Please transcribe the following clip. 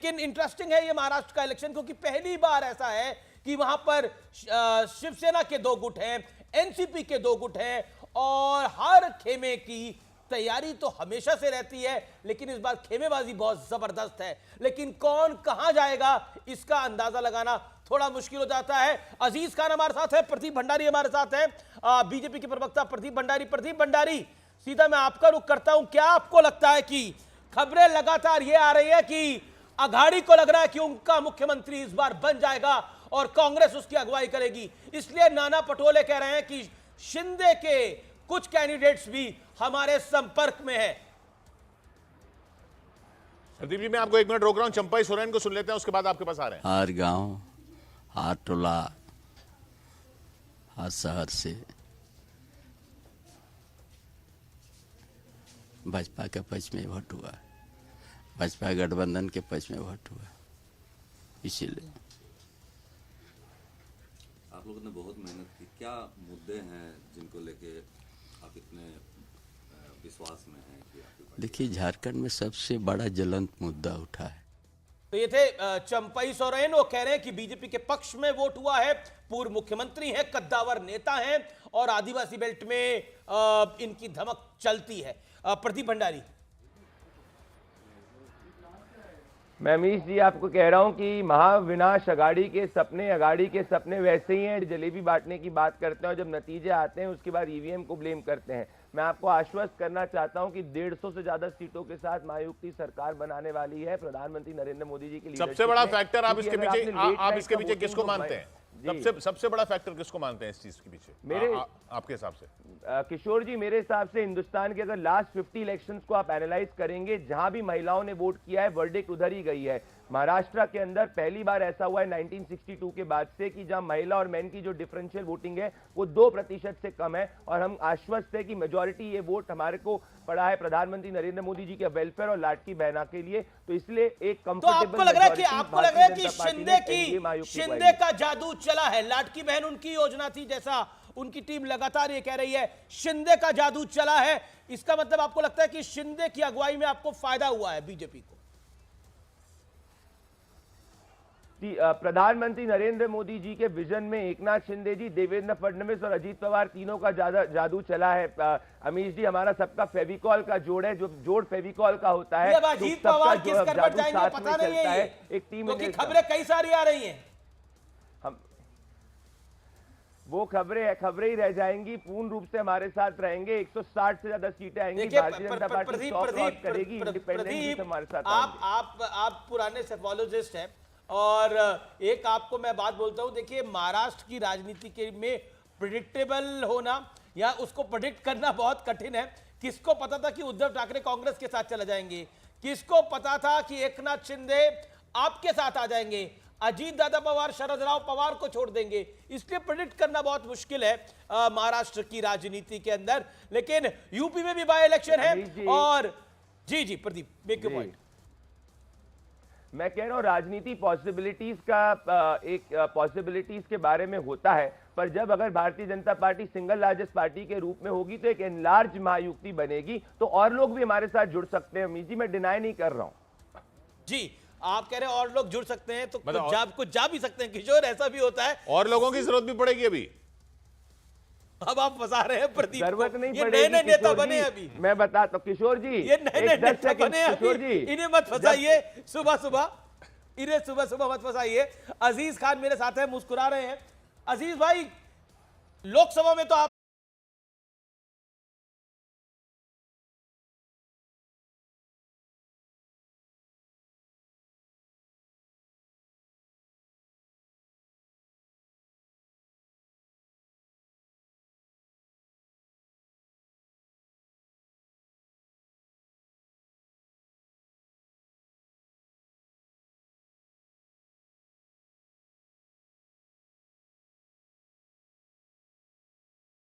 लेकिन इंटरेस्टिंग है ये महाराष्ट्र का इलेक्शन, क्योंकि पहली बार ऐसा है कि वहां पर शिवसेना के दो गुट हैं, एनसीपी के दो गुट हैं, और हर खेमे की तैयारी तो हमेशा से रहती है, लेकिन इस बार खेमेबाजी बहुत जबरदस्त है। लेकिन कौन कहां जाएगा इसका अंदाजा लगाना थोड़ा मुश्किल हो जाता है। अजीज खान हमारे साथ है, प्रदीप भंडारी हमारे साथ है, बीजेपी के प्रवक्ता प्रदीप भंडारी। प्रदीप भंडारी, सीधा मैं आपका रुख करता हूं, क्या आपको लगता है कि खबरें लगातार ये आ रही है कि अघाड़ी को लग रहा है कि उनका मुख्यमंत्री इस बार बन जाएगा और कांग्रेस उसकी अगुवाई करेगी, इसलिए नाना पटोले कह रहे हैं कि शिंदे के कुछ कैंडिडेट्स भी हमारे संपर्क में है। प्रदीप जी, मैं आपको 1 मिनट रोक रहा हूं, चंपाई सोरेन को सुन लेते हैं, उसके बाद आपके पास आ रहे हैं। हर गांव, हर टोला, हर शहर से भाजपा के पक्ष में वोट हुआ, भाजपा गठबंधन के पक्ष में वोट हुआ। इसीलिए आप लोगों ने बहुत मेहनत की, क्या मुद्दे हैं जिनको लेके आप इतने विश्वास में हैं कि आपकी पार्टी? देखिए, झारखंड में सबसे बड़ा ज्वलंत मुद्दा उठा है। तो ये थे चंपाई सोरेन, वो कह रहे हैं कि बीजेपी के पक्ष में वोट हुआ है, पूर्व मुख्यमंत्री हैं, कद्दावर नेता हैं और आदिवासी बेल्ट में इनकी धमक चलती है। प्रदीप भंडारी, मैं अमीश जी आपको कह रहा हूं कि महाविनाश अगाड़ी के सपने वैसे ही हैं। जलेबी बांटने की बात करते हैं और जब नतीजे आते हैं उसके बाद ईवीएम को ब्लेम करते हैं। मैं आपको आश्वस्त करना चाहता हूं कि 150 से ज्यादा सीटों के साथ महायुति सरकार बनाने वाली है प्रधानमंत्री नरेंद्र मोदी जी की सबसे बड़ा फैक्टर आप इसके पीछे किसको मानते हैं? सबसे बड़ा फैक्टर किसको मानते हैं इस चीज के पीछे मेरे आपके हिसाब से? किशोर जी, मेरे हिसाब से हिंदुस्तान के अगर लास्ट 50 इलेक्शंस को आप एनालाइज करेंगे, जहां भी महिलाओं ने वोट किया है वर्डिक्ट उधर ही गई है। महाराष्ट्र के अंदर पहली बार ऐसा हुआ है 1962 के बाद से कि जहां महिला और मैन की जो डिफरेंशियल वोटिंग है वो 2% से कम है, और हम आश्वस्त है कि मेजॉरिटी ये वोट हमारे को पड़ा है प्रधानमंत्री नरेंद्र मोदी जी के वेलफेयर और लाडकी बहना के लिए। तो इसलिए एक तो आपको लग रहा है कि शिंदे का जादू चला है, लाडकी बहन उनकी योजना थी, जैसा उनकी टीम लगातार ये कह रही है शिंदे का जादू चला है, इसका मतलब आपको लगता है कि शिंदे की अगुवाई में आपको फायदा हुआ है बीजेपी को? प्रधानमंत्री नरेंद्र मोदी जी के विजन में एकनाथ शिंदे जी, देवेंद्र फडणवीस और अजीत पवार तीनों का जादू चला है। अमीश जी, हमारा सबका फेविकॉल का जोड़ है, जो जोड़ फेविकॉल का होता है, अजीत पवार किस करवट जाएंगे पता नहीं है, एक टीम क्योंकि खबरें कई सारी आ रही हैं। वो खबरें ही रह जाएंगी, पूर्ण रूप से हमारे साथ रहेंगे। 160 से ज्यादा सीटें आएंगी, Bharatiya Janata party top cross करेगी, इंडिपेंडेंट हमारे साथ। आप पुराने सेफोलॉजिस्ट हैं, और एक आपको मैं बात बोलता हूं, देखिए महाराष्ट्र की राजनीति के में प्रेडिक्टेबल होना या उसको प्रेडिक्ट करना बहुत कठिन है। किसको पता था कि उद्धव ठाकरे कांग्रेस के साथ चले जाएंगे? किसको पता था कि एकनाथ शिंदे आपके साथ आ जाएंगे? अजीत दादा पवार शरद राव पवार को छोड़ देंगे? इसलिए प्रेडिक्ट करना बहुत मुश्किल है महाराष्ट्र की राजनीति के अंदर। लेकिन यूपी में भी बाय इलेक्शन है, और जी प्रदीप, मेक योर पॉइंट। मैं कह रहा हूं राजनीति पॉसिबिलिटीज के बारे में होता है, पर जब अगर Bharatiya Janata party single largest party के रूप में होगी तो एक एनलार्ज महायुति बनेगी, तो और लोग भी हमारे साथ जुड़ सकते हैं। अमीश जी, मैं डिनाई नहीं कर रहा हूं। जी, आप कह रहे हैं और लोग जुड़ सकते हैं, तो कुछ जा भी सकते हैं किशोर, ऐसा भी होता है। और लोगों की जरूरत भी पड़ेगी अभी। अब आप फंसा रहे हैं प्रदीप, जरूरत नहीं ये पड़ेगी। नए नेता बने अभी, मैं बताता हूं किशोर जी, ये नए नेता बने अभी, इन्हें मत फंसाइए सुबह सुबह मत फंसाइए। अजीज खान मेरे साथ है, मुस्कुरा रहे हैं। अजीज भाई, लोकसभा में तो